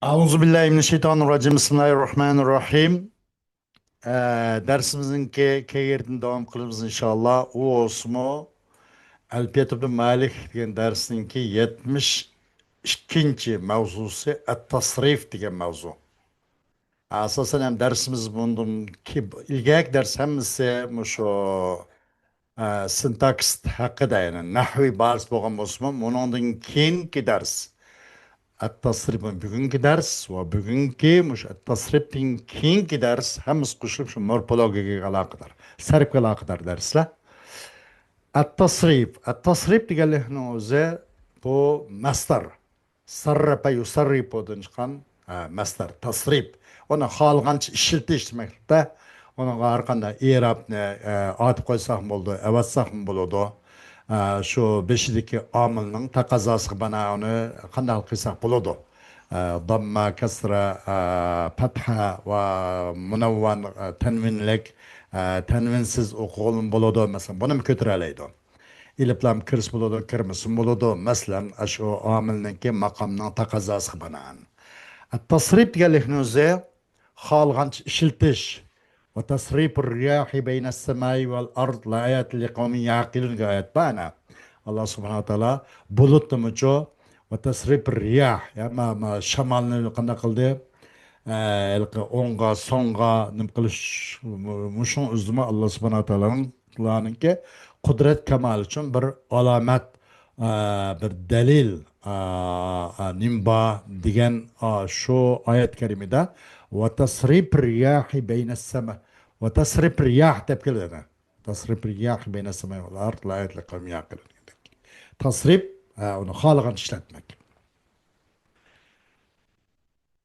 Euzubillahimineşşeytanirracim. Bismillahirrahmanirrahim. Dersimizin kegerden devam kılımız inşallah. O osmu Alpiyat ibn Malik degan dersininki 72. mavzusi at-tasrif degan mavzu. Asasen hem dersimiz bundan ki ilgak ders hemmisi şu sintaks hakkında yani nahvi bars boğan osmu. Onundan keyinki ders. التصريف بugünkü ders ve bugünkü muş tasrifin keyinki ders hemiz kuşlup şu morfologiga alaqadar sarfga alaqadar dersler. التصريف deganlikni o'zi bu mastar sarrafa yusarrifudan chiqqan mastar tasrif uni xohlagancha ishiltish demakda uni har qanday i'robni otib qo'ysak bo'ldi avatsak bo'ladi. Şu beşideki amilning taqozosiga binoan uni qanday qilsak bo'ladi. Damma kasra fatha va munavvan tanvinlik tanvinsiz o'qilgan bo'ladi masalan buni ko'tara oladi. İliplam kirs bo'ladi kirmisin bo'ladi masalan shu omilniki maqomning taqozosiga binoan. التصريف deganlikni o'zi xohlagancha ishiltish وتصريف الرياح بين السماء والأرض لآيات لقوم يعقلون آيات بانا الله سبحانه وتعالى بلوت مجو وتصريف الرياح يا ما شمال قلنا قلدي اونغا سونغا نمقلش مشون uzma Allah subhanahu ta'ala'nın ki kudret kemal için bir alamet bir delil nimba diyen şu ayet kerimede ve tasrif riyahi beyne sema ve tasrif riyah tepkili dedi. Tasrif riyahi beyne sema ve ard la ayet lekavim yakilun. Tasrif onu halıgan işletmek.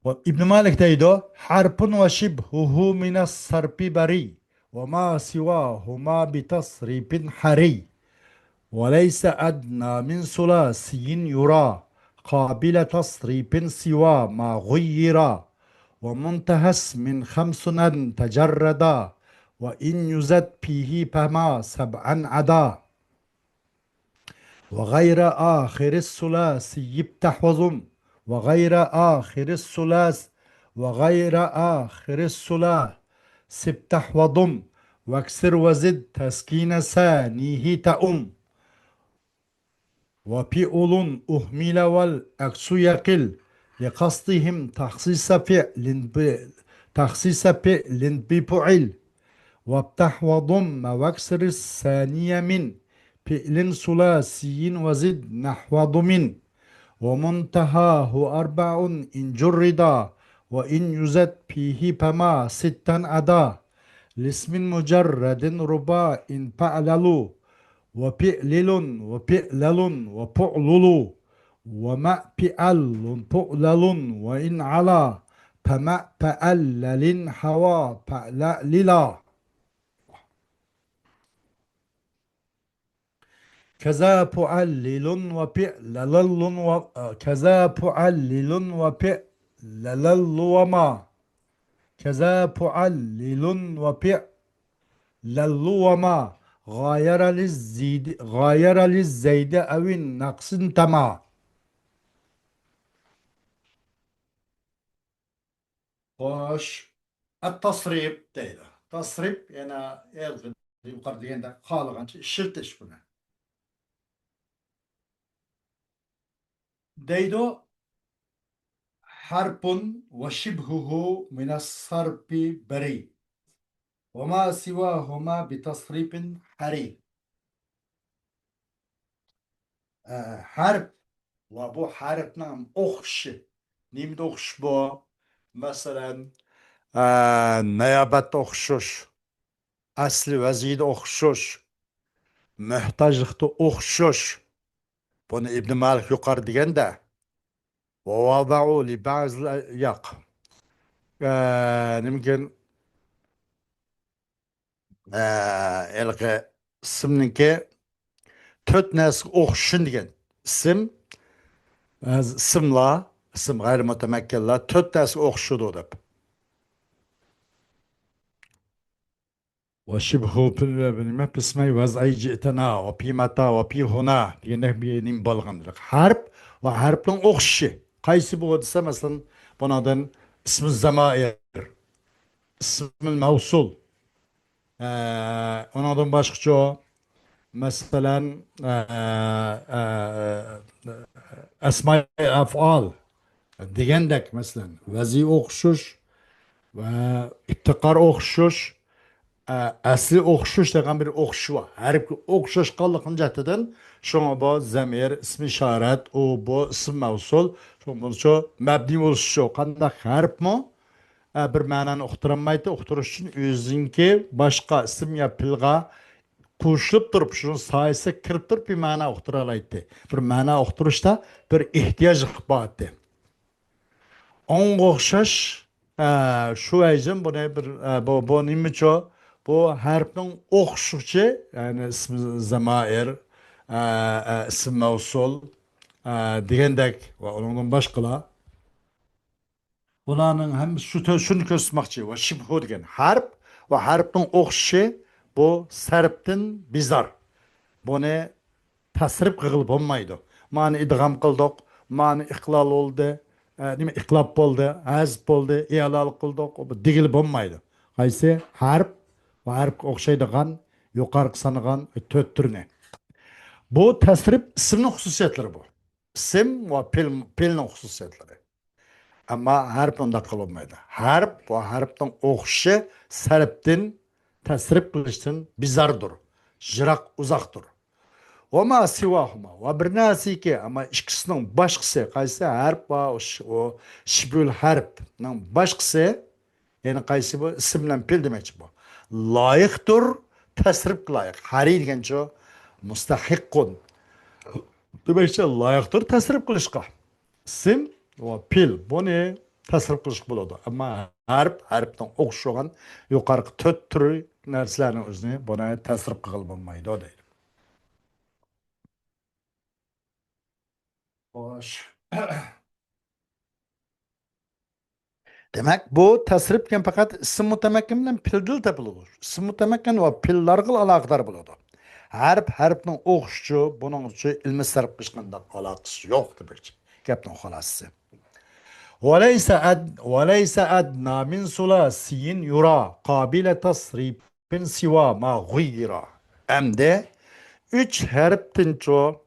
وابن مالك تيدو حرف وشبهه من الصرف بري وما سواهما بتصريف حري وليس أدنى من ثلاثي يرى قابل تصريف سوى ما غيرا ومنتهى اسم خمس أن تجردا وإن يزد فيه فما سبعا عدا وغير آخر الثلاثي يفتح وضم وغير آخر الثلاث وغير آخر الثلاث سبتح وضم واكسر وزد تسكين ثانيه تأم وفئل أهمل والأكس يقل لقصدهم تخصيص فعل بفعل وافتح وضم واكسر الثانية من فعل ثلاثي وزد نحو ضم ومنتهاه أربع إن جردا وإن يزد فيه فما ستا أدا لاسم مجرد رباع إن فعللوا وفعلل وفعلل وفعلل وما فعل فعلل وإن على فما فعلل حوا فعللا كذا فعلل وفعلل كذا فعلل وفعلل وما كذا فعلل وفعلل وما غاير للزيد أو النقص تما. Hoş. التصريف deydi. Tasrif yani yukarı diyende halıgança işiltiş bunu. Deydi harpun ve şibhuhu minas sarfi beri. Ve ma sivahuma bi tasrifin hari. Harp ve bu harpnin okşu. Nimde okşu bu? Mesela niyabat okşuş. Asli vaziyde okşuş. Muhtajlıkta okşuş. Bunu İbn Malik yukarı diyen de ووضعوا لبعض يق يمكن الغى ismninki to'rt narsaga o'xshashi degan ism ismlar ism g'ayri mutamakkinlar to'rt narsaga o'xshashadi deb وشبه nima pismay vaz'ay ji'tana va fi mata va fi huna degandek benim bo'lgan harf va harfning o'xshashi qaysi bu desa masalan Bunlardan ismi zamair, ismi mevsul. Onlardan başka mesela esma-i afal degandek mesela vaziy o'xshash va iftiqor o'xshash asli o'xshash degan bir o'xshash bor. Harfga o'xshashganligini jihatidan shunga bu zamir, ismi ishorat, u bu ism mavsul, shu mabni bo'lishi shu. Qanday harfmi bir ma'noni uqtirilmaydi, uqtirish uchun o'ziniki boshqa ism yo pilga qo'shilib turib, shuni soyasi kirib turib bir ma'no uqtira oladi. Bir ma'no uqtirishda bir ehtiyoj bor. Onga o'xshash shu ayjim buni bir bu nimacha bu harfning o'xshuchi ya'ni ism zamair ism mavsul degandek va undan boshqalar bularning hammasi shuni ko'rsatmoqchi va shibhu degan harf va harfning o'xshashi bu sarfdan bizar. Buni tasrif qilib bo'lmaydi. Mani idg'am qildik, mani iqlol bo'ldi, nima iqlob bo'ldi, hazb bo'ldi, i'lol qildik, bu degil bo'lmaydi. Qaysi harf va harfga o'xshaydigan yuqorqi sanagan to'rt turni. Bu tasrif ismning xususiyatlari bu. Ism va pilning xususiyatlari. Amma harf unda qilolmaydi. Harf va harfning o'xshi sarfdan tasrif qilishdan bizardir. Jiroq uzoqdir. Ama sivahuma ve bir nasiki ama ikisinin başkası kaysi harf ve o şibül harf'nin başkası yani kaysi bu isimle pil demek bu. Layıktır, tasrif layık. Hari degen şu mustahikkun. Demek ki layıktır tasrif kılışka. İsim ve pil bunu tasrif kılışk buladı. Ama harf'ten okşuğan yukarı tört türü narsalarning o'zini buna tasrif qilib bo'lmaydi deydi. Xo'sh. Demek bu tasrifken fakat isim mutamakkinden pildil tepilur. İsim mutamakkin ve pillargıl alakadar buludu. Harfning o'xshishi buning uchun ilmiy sarf qilishganda aloqasi yo'q demoqchi. Gapning xulosasi. وليس أدنى من ثلاثي يرى قابل تصريف سوى ما غير. Endi 3 harfdan çok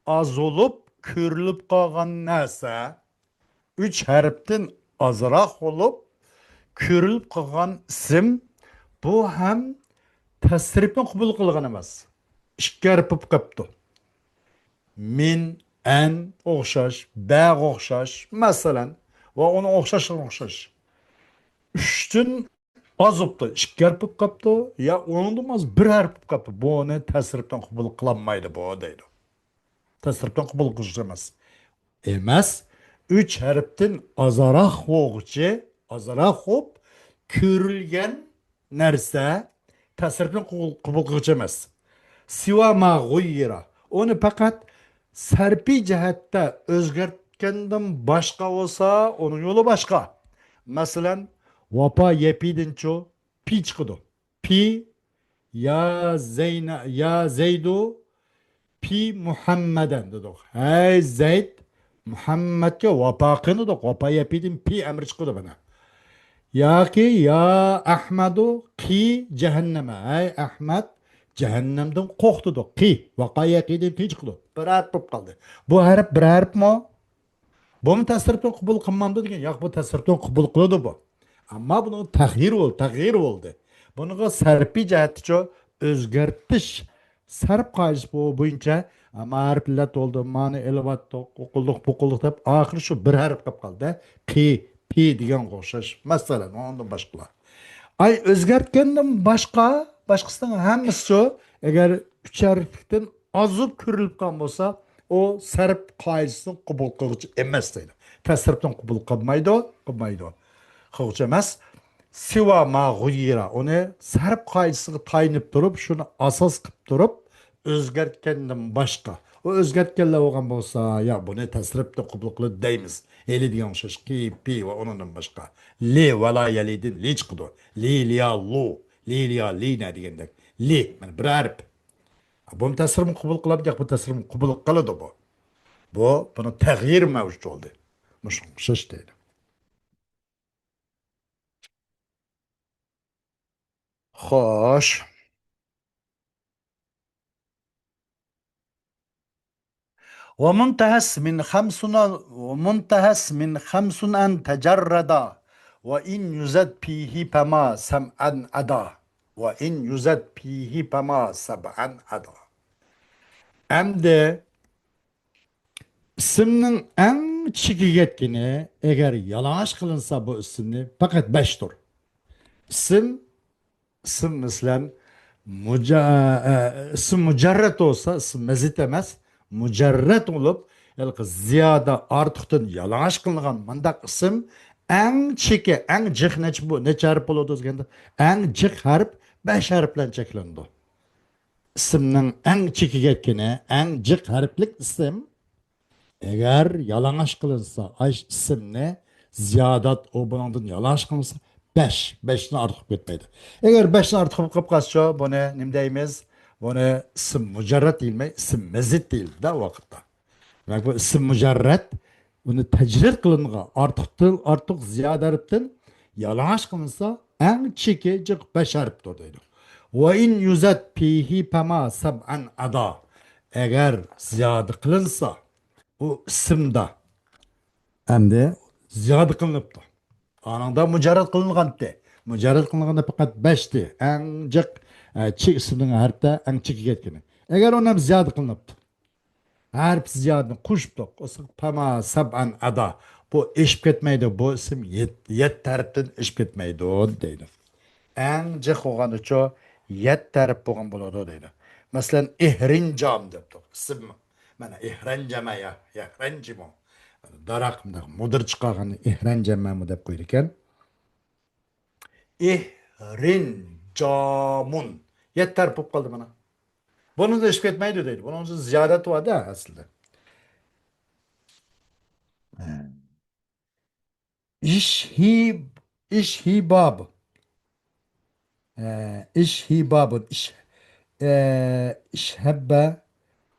az olup körülüp kalgan narsa 3 harfdan azroq olup körülüp kalgan isim bu ham tasrifni qabul qilgan emas. Ikki harf bo'lib qolibdi. Min, an o'xshash, ba o'xshash, masalan va uni o'xshash. 3dan az bo'libdi. Ikki harf bo'lib qolibdi, ya o'ndan az bir harf bo'lib qolibdi. Buni tasrifdan qabul qilinmaydi bu deydi. Tasrifdan qabul qilish emas. 3 harfdan azaroq o'g'chi, azaroq bo'lib ko'rilgan narsa tasrifdan qabul qilish emas. Siva ma g'uyira. Onu faqat sarfiy jihatda o'zgartgandan boshqa bo'lsa, uning yo'li boshqa. Masalan, vapa yepidincho pi chiqdi. Pi ya Zeyna ya Zeydu pi Muhammadan dedik. Hey Zeyd Muhammadga vapa qildik. Vapa yepidin pi amri chiqdi bana. Yoki ya Ahmadu qi jahannama. Hey Ahmad cehennemden qo'rqdi qi vaqoya qiydi pi chiqdi. Bir harf bo'lib qoldi. Bu harf bir harfmi? Bu tasrifdan qabul qilmamdi degan. Yo'q, bu tasrifdan qabul qiladi bu. Ammo buni tag'yir bo'ldi. Buniga sarfiy jihatcha o'zgartish sarf qoidasi bo'yicha ma'rifat bo'ldi, ma'ni elvat o'qildik, buqildik deb oxiri shu bir harf qolib qoldi. Pi degan o'xshash. Masalan, undan boshqalar. Ay o'zgartgandan başkasının hammasi shu agar 3 harfdan ozib ko'rilib qolgan bo'lsa, o sarf qoidasini qabul qiluvchi emas deydi. Tasrifdan qabul qilmaydi. Qiluvchi emas. Siva ma g'uyira. Uni sarf qoidasiga tayinib turib, shuni asos qilib turib, o'zgartgandan boshqa. O o'zgartganlar bo'lgan bo'lsa, ya buni tasrifdan qabul qilib deymiz. Eli degan o'xshash pi va undan boshqa. Li va la yalidin li chiqdi. Li ya lu. Lina degandek. Li, mana bir harf. Bu tasrifni qabul qiladi, yo'q bu tasrifni qabul qiladi bu. Buni tag'yir mavjud bo'ldi. Mushuncha deydi. Xo'sh. ومنتهس من خمس أن تجردا وإن يزد فيه فما سمعا أدا وإن يزد فيه فما سبعا أدا. Endi ismning eng chekiga yetkini agar yalang'och qilinsa bu ismni faqat 5 tur. İsim isim mislen isim mujarret olsa isim mezit emas mujarret olup ziyada artıqdan yalang'och qilingan mandaq isim eng cheki eng jiq necha harf bo'ladi deganda eng jiq harf 5 harf bilan cheklandi. Ismning eng chekiga yetkini eng jiq harflik ism eğer yalang'och qilinsa aş ismni ziyodat o bundan yalang'och qilinsa 5 5dan ortiq ketmaydi. Eğer 5dan ortiq bo'lib qolsa buni nima deymiz? Buni ism mujarrat deyilmay ism mazid deyildi da vaqtda. Demak bu ism mujarrat buni tajrid qilingan ortiq ziyoda harfdan yalang'och qilinsa eng cheki 5 harfdir deydi. Ve in yuzat fihi fama sab'an ada. Eğer ziyoda qilinsa bu ismda endi ziyoda qilinibdi. Anında mujarrat qilingandi. Mujarrat qilinganda faqat 5 eng jiq chek ismning harfda eng chekiga ketgani. Agar uni ham ziyoda qilinibdi. Harf ziyodani qo'shibdi. Fama sab'an ada. Bu eshib ketmaydi. Bu ism 7 harfdan eshib ketmaydi deydi. Eng jiq bo'lgani uchun 7 harf bo'lgan bo'ladi deydi. Masalan, ihrinjam debdi. Ism mana ihranjama ya, ihranjimo. Daraqimda mudir chiqargan ihranjama deb qo'ydi ekan. İhrincamun. Yeter pop kaldı bana. Bunu da eşlik etmeyi de değil. Bunun ziyaret var da aslında. İşhib, işhibab. İşhibabun. İşhebbe,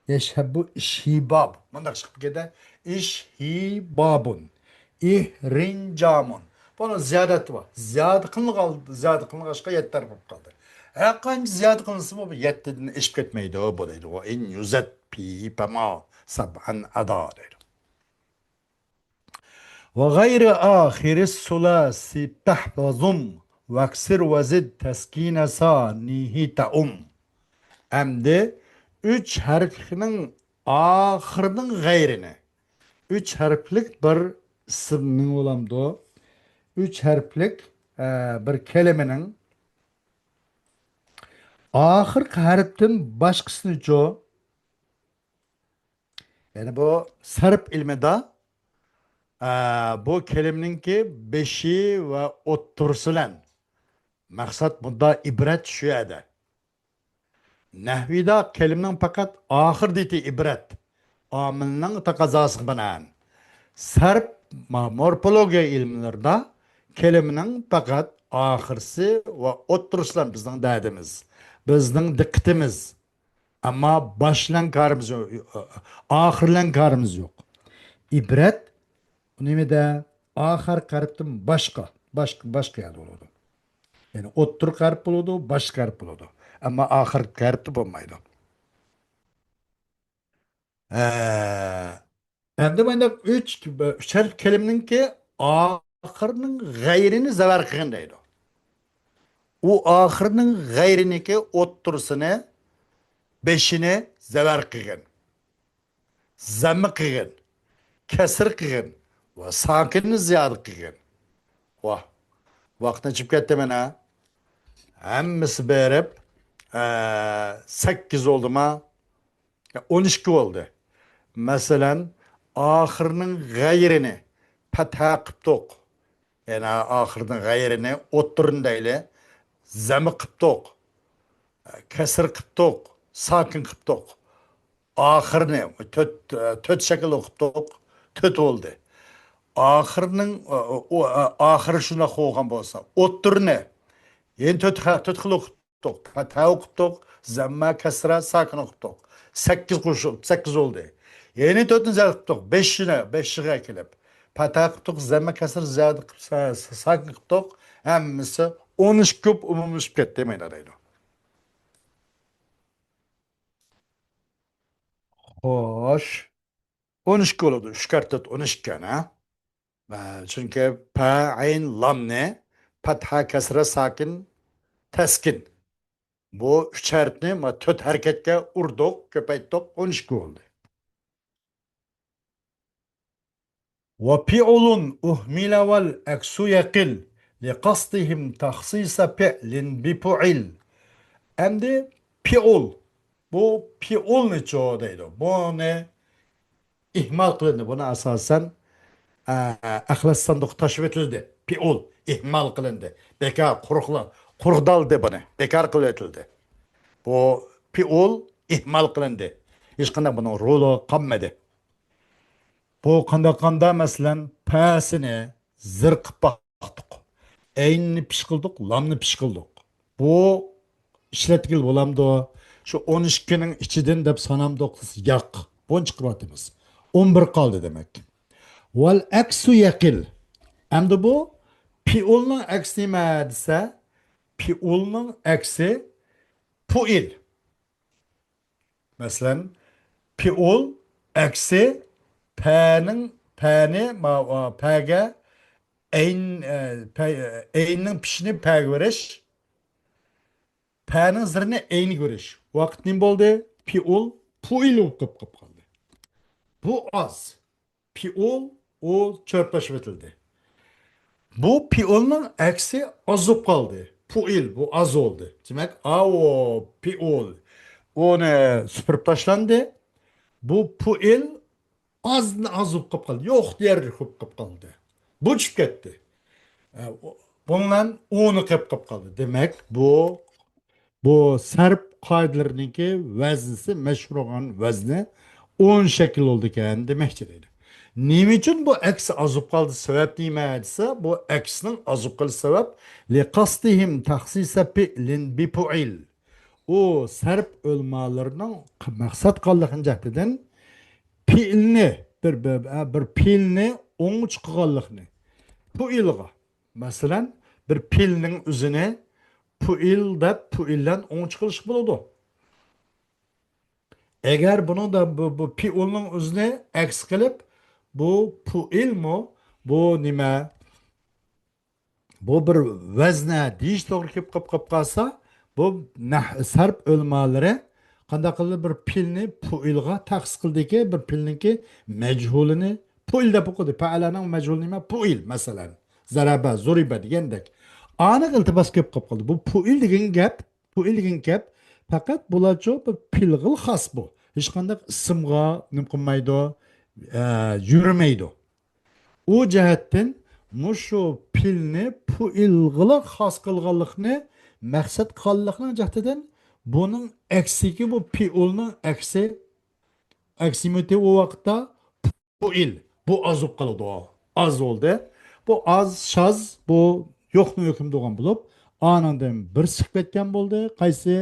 yeşhebbu işhibab. Bundan çıkıp gide. İşhibabun. İhrincamun. Bunun ziyadeti var. Ziyade kılını kaldı. Ziyade kılını başka yeter pop kaldı. Kanki ziyade kılınsı bu yetteden eşlik etmeydi o bu deydi. O in yüzet pi pema sab'an ada deydi. وغير آخر الثلاثي تحفظم واكسر وزد تسكين ثانيه تأم. Emdi 3 harfinin ahırının gayrini. 3 harflik bir isimning olamdı o. 3 harflik bir kelimenin ahırki harften başkasını jo. Yani bu sarf ilmida bu kelimenin ki beşi ve ottursulan. Maksat bunda ibret şu ede. Nahvida kelimenin fakat ahır diti ibret. Amilinin takazası binaen. Sarf morfologiya ilmlerinde kelimenin fakat ahırsı ve ottursulan bizden derdimiz. Bizden dikkatimiz. Ama başlan karımız yok. Ahırlan karımız yok. İbret nimede ahir karıptım başka yer oldu. Yani ottur karıp oldu, baş karıp oldu. Ama ahir karıp olmaydı. Hem de ben de üçer kelimenin ki ahirinin gayrini zavar kıyındaydı. O ahirinin gayrini ki ottursunu beşini zavar kıyın. Zammı kıyın. Kesir kıyın. Ve sakinini ziyade kıyın. Vah. Vaqtni chiqib ketdi mana. Hammasi berib 8 olduma 12 oldu. Masalan, ahirinin gayrini fatha qilibdiq. Yani ahirinin gayrini o'ttirindayli zami qilibdiq. Kasr qilibdiq, sakin qilibdiq. Ahirini to'rt shakl o'qibdiq, 4 oldu. Ahirinin ahiri shuna qo'ygan bo'lsa, o'ttirini yen to'rt xil o'qibdiq. Fatha o'qibdiq, zamma, kasra, sakin o'qibdiq. 8 qo'shib, 8 oldu. Yeni 4'ünü o'qibdiq, 5'e kelib. Fatha qilibdiq, zamma, kasra, ziyada sakin qilibdiq. Hammasi o'n ish ko'p umumlashib ketdi demaydi deydi. Xo'sh, 12 bo'ladi. 3 karta 12 na. Chunki pa, ayn, lamni fatha, kasra, sakin, taskin. Bu 3 harfni 4 harakatga urdik, ko'paytdik, 12 bo'ldi. وفعل أهمل والعكس يقل لقصدهم تخصيص فعل بفعل. Endi fi'ul. Bu fi'ulni çoğu deydi. Bunu ihmal kılındı. Buna asasen ahlas sandık taşıp etildi. Fi'ul ihmal kılındı. Bekar kurukla kurukdaldı bunu. Bekar kılıtildi. Bu fi'ul ihmal kılındı. Hiç kanda bunun rolü kalmadı. Bu kanda mesela pəsini zırqıp baktık. Eynini piş kıldık, lamını piş kıldık. Bu işletkil bolamdı. Şu 12'nin içinden dep sanamdık yak. Bunu çıkartımız. 11 kaldı demek. Vel eksu yakil. Hem bu pi'ulның aksi nima desa, pi'ulның aksi pu'il. Mesela pi'ul aksi pa'ga aynning pishini pa'ga ko'rish, pa'ning zirini ayni ko'rish. Vaqt nim bo'ldi? Pi'ul pu'il bo'lib qoldi. Bu az. Pi'ul o chörtlashib etildi. Bu pi'ulning aksi oz bo'lib qoldi. Pu'il bu az oldu. Demak, pi'ul onu supurib tashlandi. Bu pu'il az bo'lib qoldi. Yo'q deyarli ko'p qolib qoldi. Bu tushib ketdi. Bundan onu qilib qoldi. Demak, bu sarf qoidalariniki vaznisi mashhur bo'lgan vazni 10 shakl oldu ekan demakchi deydi. Nima uchun bu aks azib qoldi? Sabab nima desa, bu aksning azib qolish sabab li qasdihim taxsisa fi'lin bi fu'il. O sarf o'lmalarining maqsad qilgan jahtidan fi'lni bir fi'lni o'ng chiqganlikni fu'ilga. Masalan, bir fi'lning o'zini puil deb puildan o'ng chiqilish bo'ladi. Agar buni da bu pi'ulning o'zini aks qilib, bu puilmi, bu nima? Bu bir vazna deyish to'g'ri kelib qolsa, bu sarf o'lmalari qanday qilib bir pilni puilga taqsis qildiki, bir pilniki majhulini puil deb o'qidi. Fa'alaning majhul nima? Puil masalan. Zaraba, zuriba degandek. Aniq iltibos kelib qoldi. Bu puil degan gap faqat bularcha bir pilg'il xos bu. Hech qanday ismga nim qilmaydi, yurmaydi. O jihatdan mushu pilni puilg'ila xos qilganlikni maqsad qilganlikning jihatidan buning aksiki bu piulning aksimiti o vaqtda puil. Bu az bo'lib qoladi. Az oldu. Bu az şaz bu yo'qni hukm degan bo'lib, anandan bir chiqib ketgan bo'ldi. Qaysi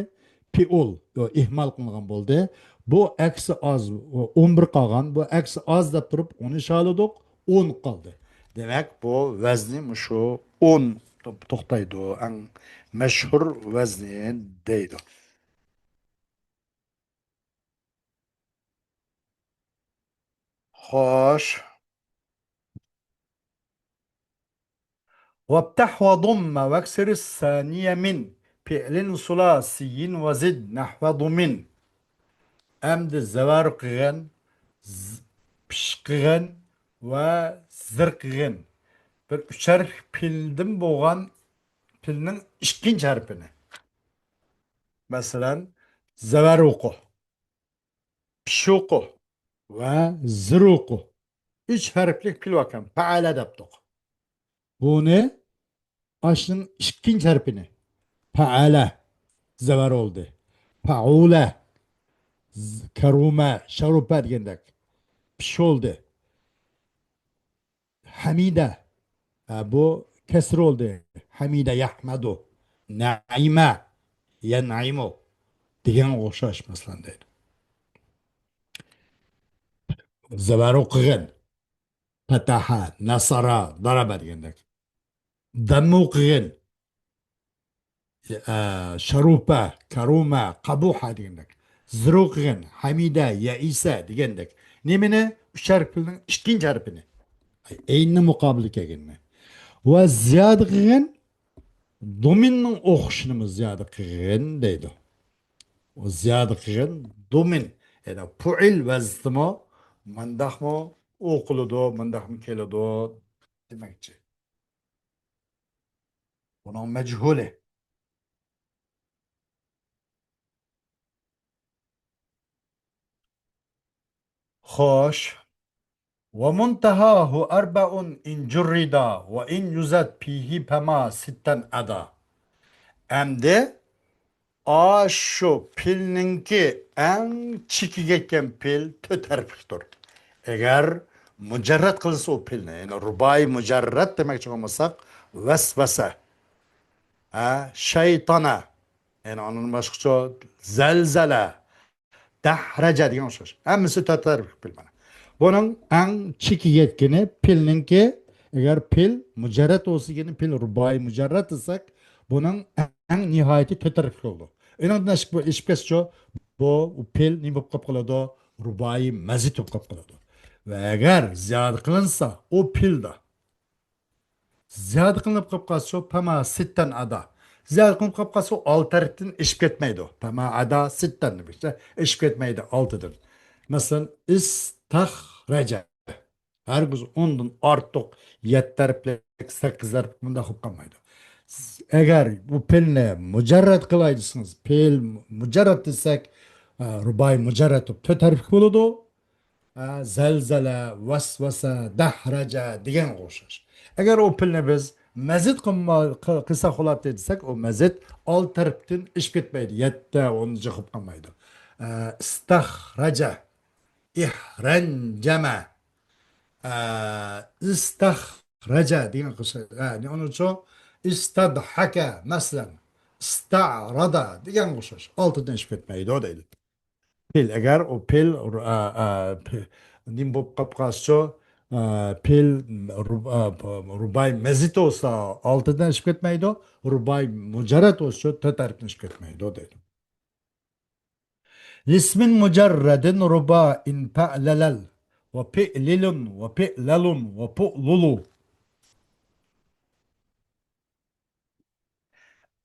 piul ihmal qilingan bo'ldi. Bu aksi az 11 qolgan. Bu aksi az deb turib uni ishaladik 10 qoldi. Demek bu vazni şu 10 to'xtaydi. Eng mashhur vazni deydi. Xo'sh. وافتح وضم واكسر الثانية من فعل ثلاثي وزد نحو ضمن. أمد الزوار قيغن pishqigan va zirqigan bir uchar pildim bo'lgan pilning ikkinchi harfini. Masalan, zavaruqu, pishuqu va ziruqu. 3 harflik pil ekan. Faala debdik. Buni ashning ikkinchi harfini. Faala zavar oldu. Faula, karuma, sharupa degandek. Pish oldu. Hamida. Bu kesir oldu. Hamida yahmadu. Naima yanaimu degan o'xshash masalan deydi. Zavar o'qigan. Fataha, nasara, daraba degandek. Dammu o'qigan. sharupa, karuma, qabuha degandek. Ziruqg'in, hamida, yaisa degandek. Nemini? Uch harfning ikkinchi harfini. Aynni muqobili kelganmi? Va ziyod qilgan dominning o'qishini ziyod qilgan deydi. O ziyod qilgan domin. Yani pu'il vaznimi mandaqmi o'qiladi, mandaqmi keladi demakchi. Buning majhuli. Xo'sh. ومنتهاه أربع إن جرد وإن يزاد فيه فما ستا أدا. Endi şu pilninki en çiki geçen pil töterpiktir. Eğer mücerret kılsa o pilni, yani rubai mücerret demek için olmasak vesvese, şeytana, yani onun başkası zelzele, dahraca degan o'xshash. Hammasi to'rtlar pil mana. Buning eng chiki yetkini pilninki agar pil mujarrad bo'lsigini pil ruboiy mujarrad desak, buning eng nihoyati to'rtlar bo'ldi. Undan ishib ketsa bu pil nima bo'lib qoladi? Ruboiy mazid bo'lib qoladi. Va agar ziyod qilinsa, o pilda ziyod qilinib qolib qolsa, pama sittan ada. Ziyod qilinib qolib qolsa, oltidan ishib ketmaydi. Pama ada sittan desa, ishib ketmaydi oltidan. Masalan, istaxraja. Hargiz ondan ortiq 7 harflik, 8 harf bunda bo'lib qolmaydi. Agar bu pilni mujarrad qilaydisangiz, pil mujarrad desak, ruboiy mujarrad 4 harf bo'ladi. Zalzala, vasvasa, dahraja degan o'xshash. Agar o pilni biz mazid qilsa bo'ladi desak, o mazid olti tarafdan ishib ketmaydi. 7, 10 qilib qolmaydi. Istaxraja, ihranjama, istaxraja degan qilsa, onun uchun istadhaka masalan, istarada degan o'xshash. Oltidan ishib ketmaydi deydi. Pil agar o pil nim bo'lib qolib qolsa pil rubay mazit bo'lsa oltidan ishib ketmaydi, rubay mujarrad bo'lsa to'rt harfdan ishib ketmaydi deydi. Ismin mujarradin rubain fa'lalal va fi'lilun va fi'lalun va fu'lulu.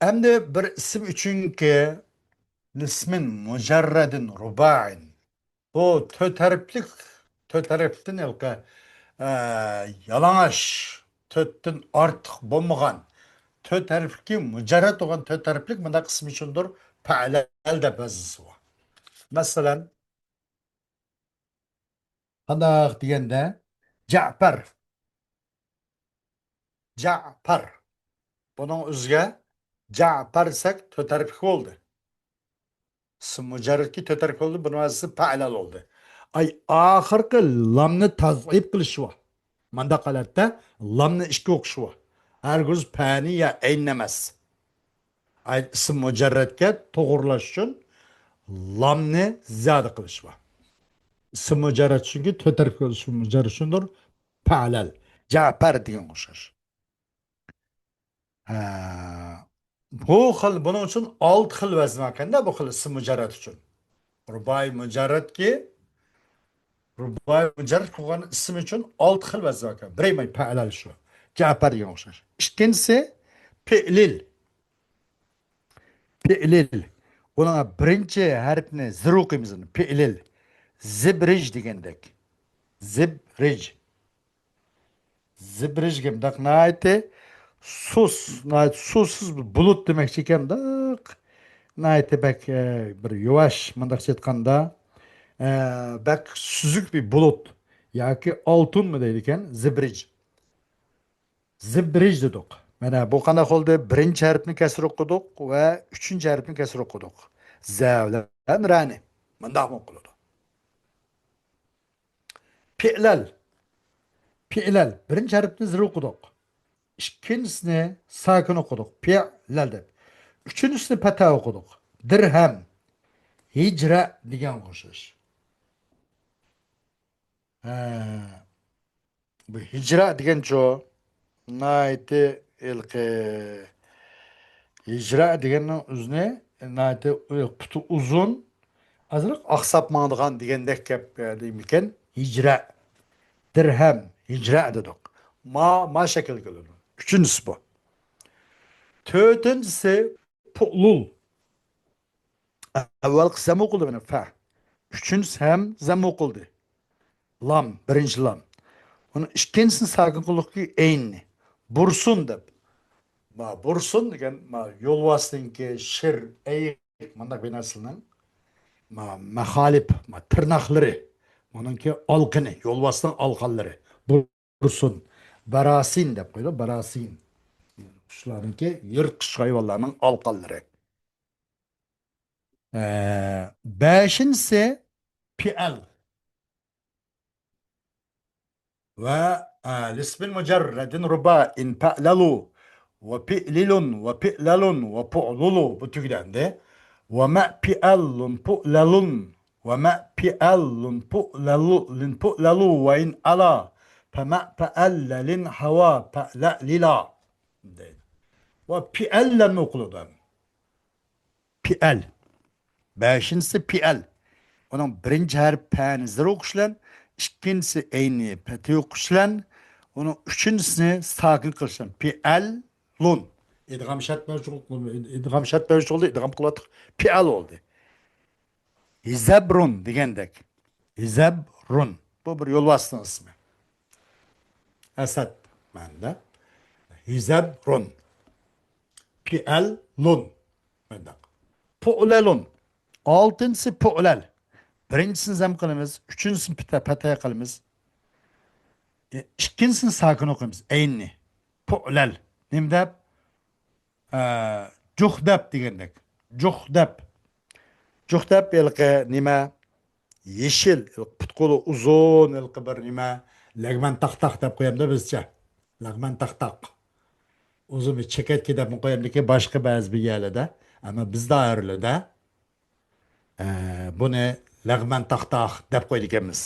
Endi bir ism uchunki ismin mujarradin rubain bu to'rt harfdan ilqi yalang'och to'rtdan ortiq bo'lmagan to'rt harfli mujarrad bo'lgan to'rt harflik mana qismi uchundir fa'lal deb yozilsa. Masalan, qandoq deganda Ja'far, Ja'far. Buning o'ziga Ja'far desak to'rt harfli bo'ldi. Ism mujarradki to'rt harfli bo'ldi, buning o'zi fa'lal oldu. Ay oxirgi lamni tazib qilish va manda holatda lamni ikki o'qish va hargiz pani ya ayn emas. Ay ism mujarradga to'g'irlash uchun lamni ziyoda qilish va ism mujarrad chunki to'rt harfli ism mujarrad uchundir fa'lal. Ja'far degan o'xshash. Bu xil buning uchun 6 xil vazn ekanda bu xil ism mujarrad uchun. Rubai mujarradki ruboiy mujarrad qilgan ism uchun 6 xil vazn ekan. Birinchi fa'lal shu. Ja'far degan o'xshash. Ikkinchisi fi'lil. Fi'lil. Uning birinchi harfni zir o'qiymiz. Fi'lil. Zibrij degandek. Zibrij. Zibrij kimdaq nayti suvsiz bulut demakchi ekan-da. Nayti bak bir yuvash mundaqcha aytganda bak süzük bir bulut yoki oltin mi deydi ekan zibrij. Zibrij dedik. Mana bu qanday bo'ldi? Birinchi harfni kasr o'qidik va uchinchi harfni kasr o'qidik. Zavlan rani. Bundoq o'qiladi. Fi'lal. Fi'lal. Birinchi harfni zir o'qidik. İkincisini sakin o'qidik. Fi'lal deb. Uchinchisini pata o'qidik. Dirham. Hijra degan o'xshash. Bu hijra degan cho nayti ilqi Hicra deganning o'zini nati puti uzun, azroq oqsab mangdigan degandek gap deymikan. Hijra, dirham, hijra dedik. Ma şekil keladi. Üçüncüsü bu. Dördüncüsü pu'lul. Avval zam o'qildi mana fa. Üçüncüsü ham zam o'qildi. Lam, birinchi lam. Uni ikkinchisini sakin qildiqki aynni. Bursun deb. Ma bursun degan ma yo'lboshdinki shir, ayiq mana bu narsaning ma mahalip, ma tirnoqlari. Buningki olqini, yo'lboshding olqonlari. Bursun. Barasin deb qo'ydi, barasin. Qushlarniki yirtqich hayvonlarning olqonlari. Beşincisi pi'al. والاسم المجرد رباء فأللوا وفئلل وفئلل وفعلل بتقدر ده وما فئل فؤلل وما فئل فؤلل فؤلل وإن ألا فما فألل هوا فألللا وفئل نقلدان فئل beşincisi pi'al. Onun birinci harfi pa'ni zir o'qishlan, ikkinchisi ayni pati o'qishlan, onun üçüncüsünü sakin qilishlan. Pi'al lun. İdgam şart mevcut oldu, idgam qılatık. Pi'al oldu. Hizabrun degandek. Hizabrun. Bu bir yo'lboshining ismi. Asad manda. Hizabrun. Pi'al lun. Manda. Pu'lalun. Altıncısı pu'lal. Birincisini zam qilamiz, uchinchisini pataya qilamiz. Ikkinchisini sakin o'qiymiz. Aynni. Pu'lal. Nima deb? Juhdab degandek. Juhdab. Juhdab ilqi nima? Yeshil, putquli uzun ilqi bir nima? Lagman taq-taq deb qo'yamda bizcha. Lagman taq-taq. Uzun bir chekatki deb qo'yamdiki boshqa ba'zi bir yerlarda, ammo bizda ayriladi. Buni lagman taq-taq deb qo'ydik ekanmiz.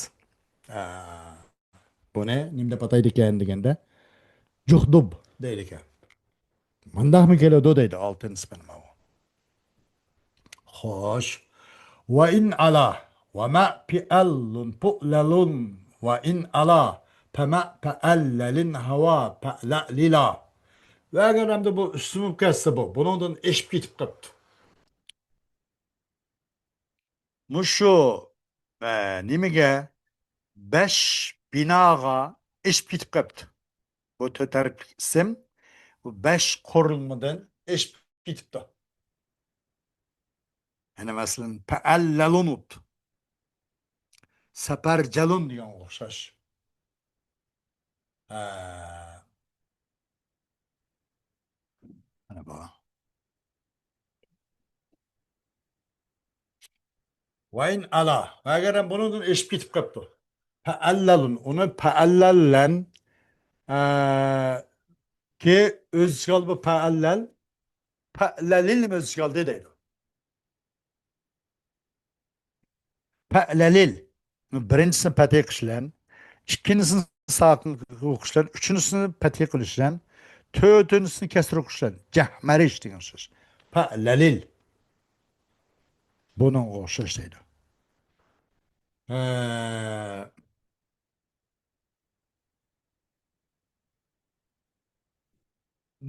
Buni nima deb ataydi ekan deganda juhdub deydi ekan. Mandaqmi keladi deydi oltin ismi nima u. Xo'sh. Va in ala va ma pi'allun pu'lalun va in ala fama fa'allalin hava fa'lalila. Va agar hamda bu uslup kelsa bu, buningdan eshib ketib qolibdi. Mushu nimaga 5 binoga eshib ketib qolibdi. Bu to'tarib ism bu 5 qurilmadan eshib ketibdi. Yani masalan fa'allalunut. Saparjalun degan o'xshash. Mana bu. Va in ala. Agar ham bundan eshib ketib qolibdi. Fa'allalun. Uni fa'allallan ki o'z ichiga bu fa'allal fa'lalil o'z ichiga oldi deydi. Fa'lalil. Birinchisini fatih qilishlan, ikkinchisini sakin o'qishlan, uchinchisini fatih qilishlan, to'rtinchisini kasr o'qishlan. Jahmarish degan so'z. Fa'lalil. Bunun o'xshash deydi.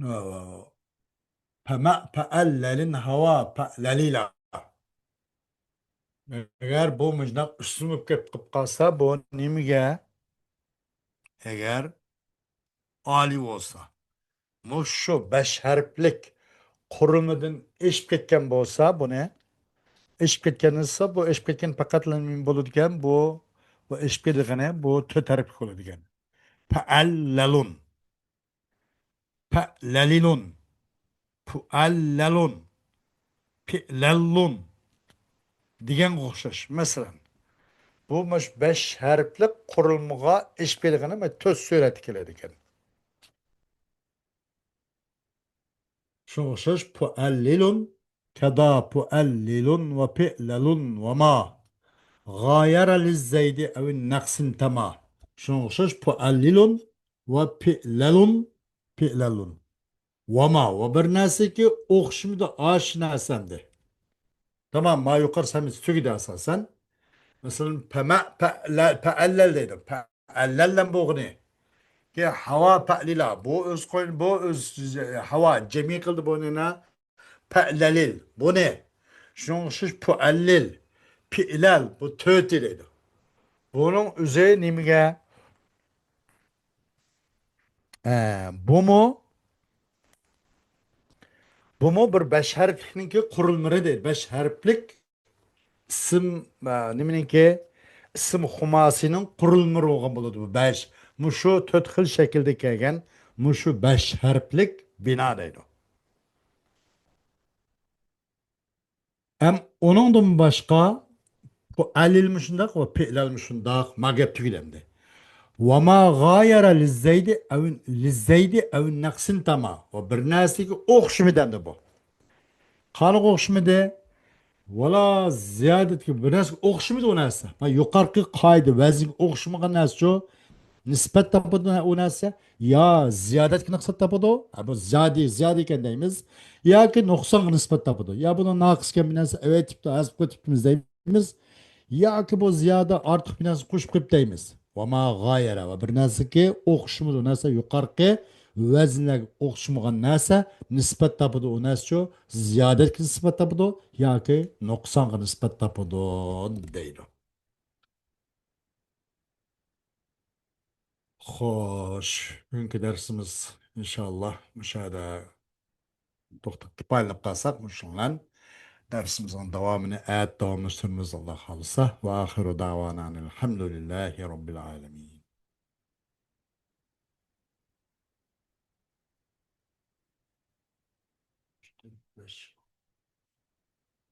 No. Fema fe'allelin hava fe'lelila. Eğer bu mıcnak üstümüp kep kalsa bu nimeге eğer ali olsa. Muşu 5 harflik qurumidan eshib ketgan bo'lsa, buni eshib ketgan esa bu eshib ketgan faqatla min bo'ladigan bu eshib ketgani bu 4 harflik bo'ladigan. Fa'allalun, fa'lalilun, fu'allalun, fi'lallun degan o'xshash. Masalan, bu 5 harflik qurilmaga eshib ketgani 4 surati keladi ekan. Shu o'xshash fu'allilun kada fu'allilun va fi'lalun va ma g'ayara lizzaydi avin naqsin tama. Şuna o'xshash fu'allilun va fi'lalun fi'lalun. Vama o bir narsa ki o'xshimidi osh narsamdi. Tamam ma yuqori samiz tugida asosan. Masalan pa'allal deydi. Pa'allallan bo'g'ini. Ki havo pa'lila. Bu o'z qo'yin bu o'z havo jami qildi buni na pa'lalil. Bu ne? Shuning o'xshash puallil. Pi'lal bu to'ti deydi. Bunun üzeri nimaga? Bu mu? Bu mu bir beş harflikniki qurilmari deydi. Beş harflik ism nimaniki ism xumasining qurilma bo'lgan bo'ladi bu 5. Mushu 4 xil shaklda kelgan mushu 5 harflik bino deydi. Hem onundan başqa bu alilmi shundaq va fi'lalmi shundaq ma gap tugilamdi. Va ma g'ayara lizzaydi aw naqsin tama. Va bir narsaga o'xshimidan bu. Qani o'xshimidi? Valla ziyodatga bir narsa o'xshimidi o narsa. Ma yuqorqi qoida vaznga o'xshamagan narsa shu. Nispet tapudu o narsa ya ziyodatga nisbat tapudu. Bu ziyodi ekan deymiz. Yoki nuqsonga nisbat tapudu. Ya buni naqis ekan bir narsa avatibdi, azib qo'yibmiz deymiz. Yoki bu ziyoda ortiq bir narsa qo'shib qo'yib deymiz. Va ma g'oyara va bir narsaki o'xshimidi o narsa yuqorqi vaznlarga o'xshamagan narsa nisbat tapudu o narsa shu ziyodatga nisbat tapudu yoki nuqsonga nisbat tapudu deydi. Xo'sh, bugungi darsimiz inshaalloh mushada to'xtatib payllab qolsak, mushunlan darsimizning davomini davomlashtiramiz Alloh xolisa va axiru davona alhamdulillahi robbil alamin.